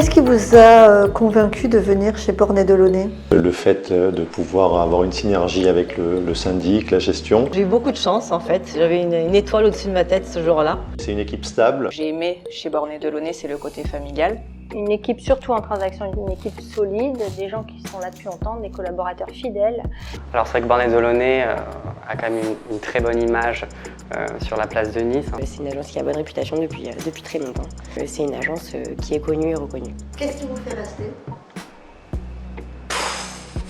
Qu'est-ce qui vous a convaincu de venir chez Bornet Delaunay? Le fait de pouvoir avoir une synergie avec le syndic, la gestion. J'ai eu beaucoup de chance en fait, j'avais une étoile au-dessus de ma tête ce jour-là. C'est une équipe stable. J'ai aimé chez Bornet Delaunay, c'est le côté familial. Une équipe, surtout en transaction, une équipe solide, des gens qui sont là depuis longtemps, des collaborateurs fidèles. Alors c'est vrai que Bornet Delaunay a quand même une très bonne image sur la place de Nice. C'est une agence qui a bonne réputation depuis très longtemps. C'est une agence qui est connue et reconnue. Qu'est-ce qui vous fait rester?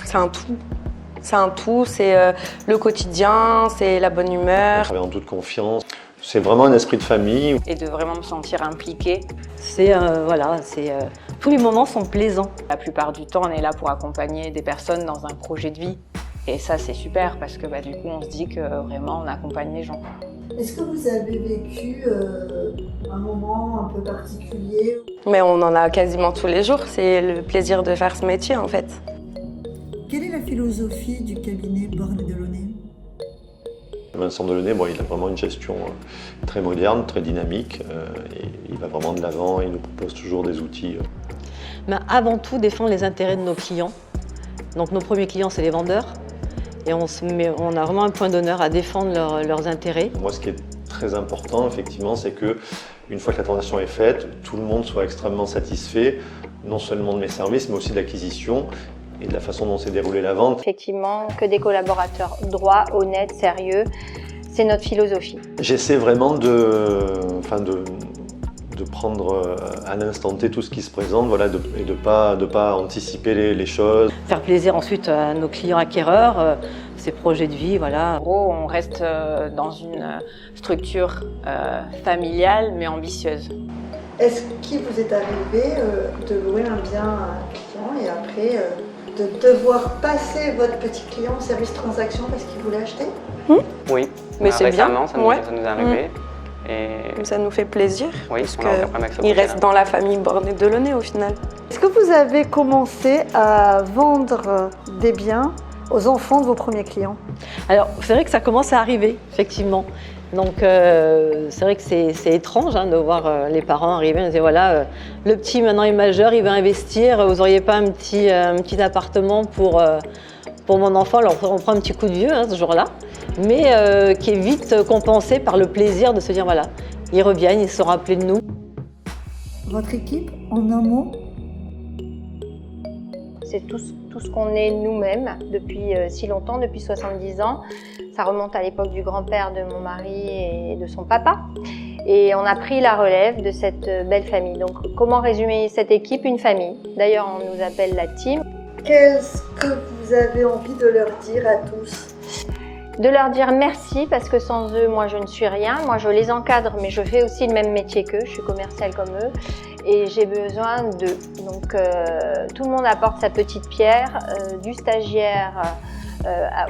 C'est un tout. C'est un tout, c'est le quotidien, c'est la bonne humeur. On travaille en toute confiance. C'est vraiment un esprit de famille. Et de vraiment me sentir impliquée. Tous les moments sont plaisants. La plupart du temps, on est là pour accompagner des personnes dans un projet de vie. Et ça, c'est super parce que du coup, on se dit que vraiment, on accompagne les gens. Est-ce que vous avez vécu un moment un peu particulier? Mais on en a quasiment tous les jours, c'est le plaisir de faire ce métier en fait. Quelle est la philosophie du cabinet Bornet Delaunay? Vincent Delaunay, il a vraiment une gestion très moderne, très dynamique. Et il va vraiment de l'avant, il nous propose toujours des outils. Mais avant tout, défendre les intérêts de nos clients. Donc nos premiers clients, c'est les vendeurs. Et on a vraiment un point d'honneur à défendre leurs intérêts. Moi, ce qui est très important, effectivement, c'est que une fois que la transaction est faite, tout le monde soit extrêmement satisfait, non seulement de mes services, mais aussi de l'acquisition et de la façon dont s'est déroulée la vente. Effectivement, que des collaborateurs droits, honnêtes, sérieux, c'est notre philosophie. J'essaie vraiment de prendre à l'instant T tout ce qui se présente, et de pas anticiper les choses. Faire plaisir ensuite à nos clients acquéreurs, ces projets de vie, voilà. En gros, on reste dans une structure familiale mais ambitieuse. Est-ce qu'il vous est arrivé de louer un bien à un client et après de devoir passer votre petit client au service transaction parce qu'il voulait acheter? Oui, mais c'est bien. Récemment, ça nous est arrivé. Et... Ça nous fait plaisir, oui, parce on a aucun problème avec ce qu'il projet-là. reste dans la famille Bornet Delaunay au final. Est-ce que vous avez commencé à vendre des biens aux enfants de vos premiers clients? Alors, c'est vrai que ça commence à arriver, effectivement. Donc, c'est vrai que c'est étrange de voir les parents arriver et dire voilà, le petit maintenant est majeur, il va investir, vous n'auriez pas un petit appartement pour mon enfant? Alors, on prend un petit coup de vieux ce jour-là, mais qui est vite compensé par le plaisir de se dire voilà, ils reviennent, ils se sont rappelés de nous. Votre équipe, en un mot? C'est tout ce qu'on est nous-mêmes depuis si longtemps, depuis 70 ans. Ça remonte à l'époque du grand-père de mon mari et de son papa. Et on a pris la relève de cette belle famille. Donc comment résumer cette équipe? Une famille. D'ailleurs, on nous appelle la team. Qu'est-ce que vous avez envie de leur dire à tous? De leur dire merci parce que sans eux, moi je ne suis rien. Moi je les encadre mais je fais aussi le même métier qu'eux. Je suis commerciale comme eux et j'ai besoin d'eux. Donc tout le monde apporte sa petite pierre, du stagiaire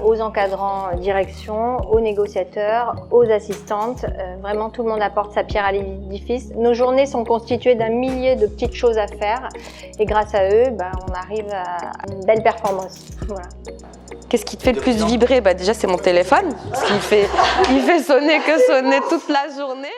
aux encadrants direction, aux négociateurs, aux assistantes. Vraiment tout le monde apporte sa pierre à l'édifice. Nos journées sont constituées d'un millier de petites choses à faire et grâce à eux, on arrive à une belle performance. Voilà. Qu'est-ce qui te fait le plus vibrer? Déjà c'est mon téléphone, parce qu'il fait sonner toute la journée.